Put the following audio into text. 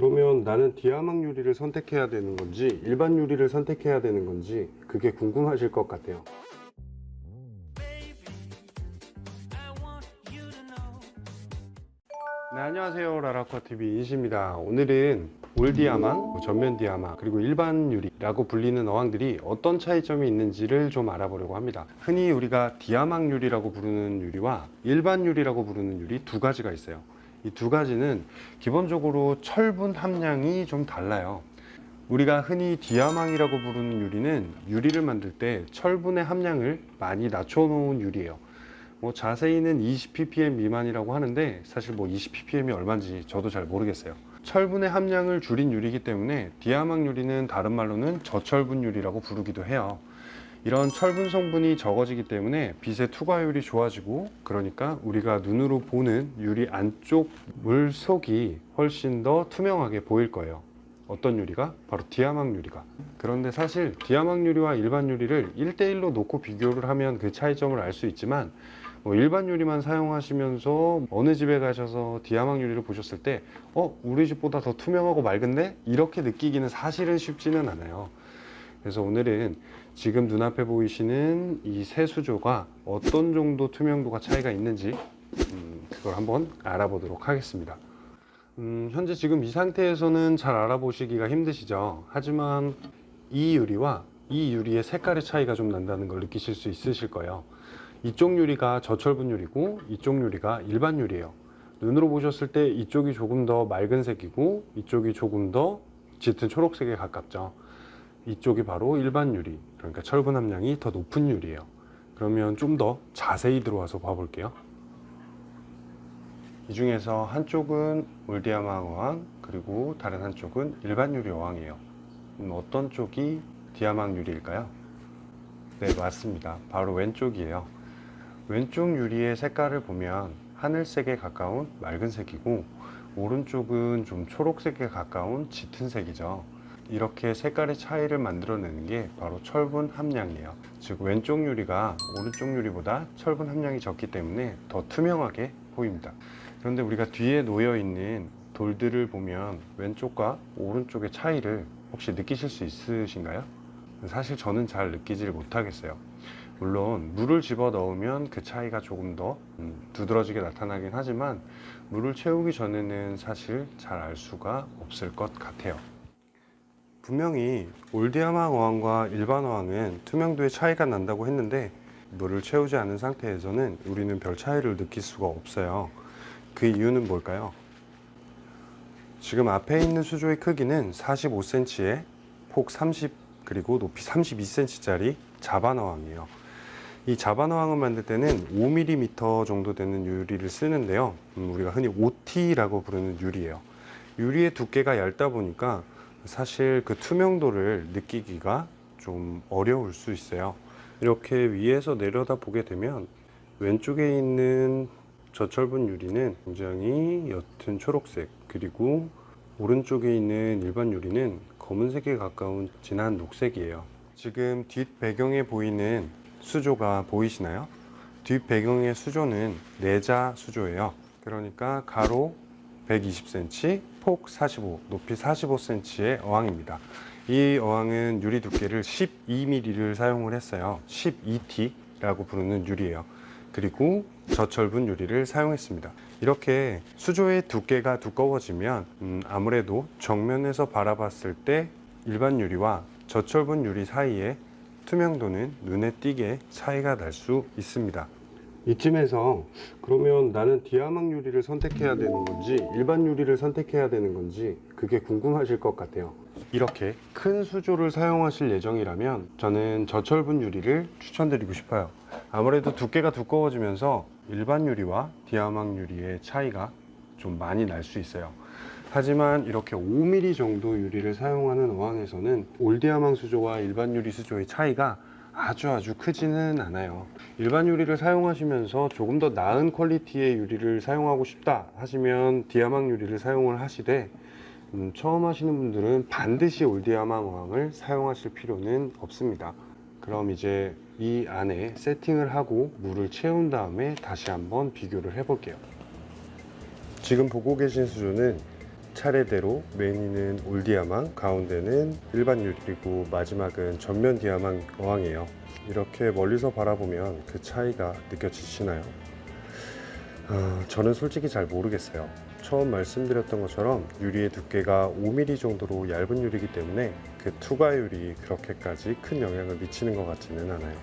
그러면 나는 디아망 유리를 선택해야 되는 건지 일반 유리를 선택해야 되는 건지 그게 궁금하실 것 같아요. 네, 안녕하세요. 라라코아TV 인시입니다. 오늘은 올디아망, 전면 디아망, 그리고 일반 유리라고 불리는 어항들이 어떤 차이점이 있는지를 좀 알아보려고 합니다. 흔히 우리가 디아망 유리라고 부르는 유리와 일반 유리라고 부르는 유리 두 가지가 있어요. 이 두 가지는 기본적으로 철분 함량이 좀 달라요. 우리가 흔히 디아망이라고 부르는 유리는 유리를 만들 때 철분의 함량을 많이 낮춰 놓은 유리예요. 자세히는 20ppm 미만이라고 하는데 사실 20ppm이 얼마인지 저도 잘 모르겠어요. 철분의 함량을 줄인 유리이기 때문에 디아망 유리는 다른 말로는 저철분 유리라고 부르기도 해요. 이런 철분 성분이 적어지기 때문에 빛의 투과율이 좋아지고, 그러니까 우리가 눈으로 보는 유리 안쪽 물속이 훨씬 더 투명하게 보일 거예요. 어떤 유리가? 바로 디아망 유리가. 그런데 사실 디아망 유리와 일반 유리를 1대1로 놓고 비교를 하면 그 차이점을 알 수 있지만, 일반 유리만 사용하시면서 어느 집에 가셔서 디아망 유리를 보셨을 때 우리 집보다 더 투명하고 맑은데? 이렇게 느끼기는 사실은 쉽지는 않아요. 그래서 오늘은 지금 눈앞에 보이시는 이 세 수조가 어떤 정도 투명도가 차이가 있는지 그걸 한번 알아보도록 하겠습니다. 현재 지금 이 상태에서는 잘 알아보시기가 힘드시죠. 하지만 이 유리와 이 유리의 색깔의 차이가 좀 난다는 걸 느끼실 수 있으실 거예요. 이쪽 유리가 저철분 유리고 이쪽 유리가 일반 유리예요. 눈으로 보셨을 때 이쪽이 조금 더 맑은 색이고 이쪽이 조금 더 짙은 초록색에 가깝죠. 이쪽이 바로 일반 유리, 그러니까 철분 함량이 더 높은 유리예요. 그러면 좀 더 자세히 들어와서 봐볼게요. 이 중에서 한쪽은 올디아망 어항, 그리고 다른 한쪽은 일반 유리 어항이에요. 어떤 쪽이 디아망 유리일까요? 네, 맞습니다. 바로 왼쪽이에요. 왼쪽 유리의 색깔을 보면 하늘색에 가까운 맑은 색이고, 오른쪽은 좀 초록색에 가까운 짙은 색이죠. 이렇게 색깔의 차이를 만들어내는 게 바로 철분 함량이에요. 즉 왼쪽 유리가 오른쪽 유리보다 철분 함량이 적기 때문에 더 투명하게 보입니다. 그런데 우리가 뒤에 놓여 있는 돌들을 보면 왼쪽과 오른쪽의 차이를 혹시 느끼실 수 있으신가요? 사실 저는 잘 느끼지를 못하겠어요. 물론 물을 집어 넣으면 그 차이가 조금 더 두드러지게 나타나긴 하지만, 물을 채우기 전에는 사실 잘 알 수가 없을 것 같아요. 분명히 올디아망 어항과 일반 어항은 투명도의 차이가 난다고 했는데, 물을 채우지 않은 상태에서는 우리는 별 차이를 느낄 수가 없어요. 그 이유는 뭘까요? 지금 앞에 있는 수조의 크기는 45cm에 폭 30 그리고 높이 32cm짜리 자반 어항이에요. 이 자반 어항을 만들 때는 5mm 정도 되는 유리를 쓰는데요. 우리가 흔히 OT라고 부르는 유리예요. 유리의 두께가 얇다 보니까 사실 그 투명도를 느끼기가 좀 어려울 수 있어요. 이렇게 위에서 내려다 보게 되면 왼쪽에 있는 저철분 유리는 굉장히 옅은 초록색, 그리고 오른쪽에 있는 일반 유리는 검은색에 가까운 진한 녹색이에요. 지금 뒷 배경에 보이는 수조가 보이시나요? 뒷 배경의 수조는 내자 수조예요. 그러니까 가로 120cm, 폭 45, 높이 45cm의 어항입니다. 이 어항은 유리 두께를 12mm를 사용을 했어요. 12T라고 부르는 유리예요. 그리고 저철분 유리를 사용했습니다. 이렇게 수조의 두께가 두꺼워지면 아무래도 정면에서 바라봤을 때 일반 유리와 저철분 유리 사이에 투명도는 눈에 띄게 차이가 날 수 있습니다. 이쯤에서 그러면 나는 디아망 유리를 선택해야 되는 건지 일반 유리를 선택해야 되는 건지 그게 궁금하실 것 같아요. 이렇게 큰 수조를 사용하실 예정이라면 저는 저철분 유리를 추천드리고 싶어요. 아무래도 두께가 두꺼워지면서 일반 유리와 디아망 유리의 차이가 좀 많이 날 수 있어요. 하지만 이렇게 5mm 정도 유리를 사용하는 어항에서는 올디아망 수조와 일반 유리 수조의 차이가 아주 크지는 않아요. 일반 유리를 사용하시면서 조금 더 나은 퀄리티의 유리를 사용하고 싶다 하시면 디아망 유리를 사용을 하시되, 처음 하시는 분들은 반드시 올디아망 어항을 사용하실 필요는 없습니다. 그럼 이제 이 안에 세팅을 하고 물을 채운 다음에 다시 한번 비교를 해 볼게요. 지금 보고 계신 수조는 차례대로 메인은 올디아망, 가운데는 일반 유리, 그리고 마지막은 전면 디아망 어항이에요. 이렇게 멀리서 바라보면 그 차이가 느껴지시나요? 저는 솔직히 잘 모르겠어요. 처음 말씀드렸던 것처럼 유리의 두께가 5mm 정도로 얇은 유리이기 때문에 그 투과율이 그렇게까지 큰 영향을 미치는 것 같지는 않아요.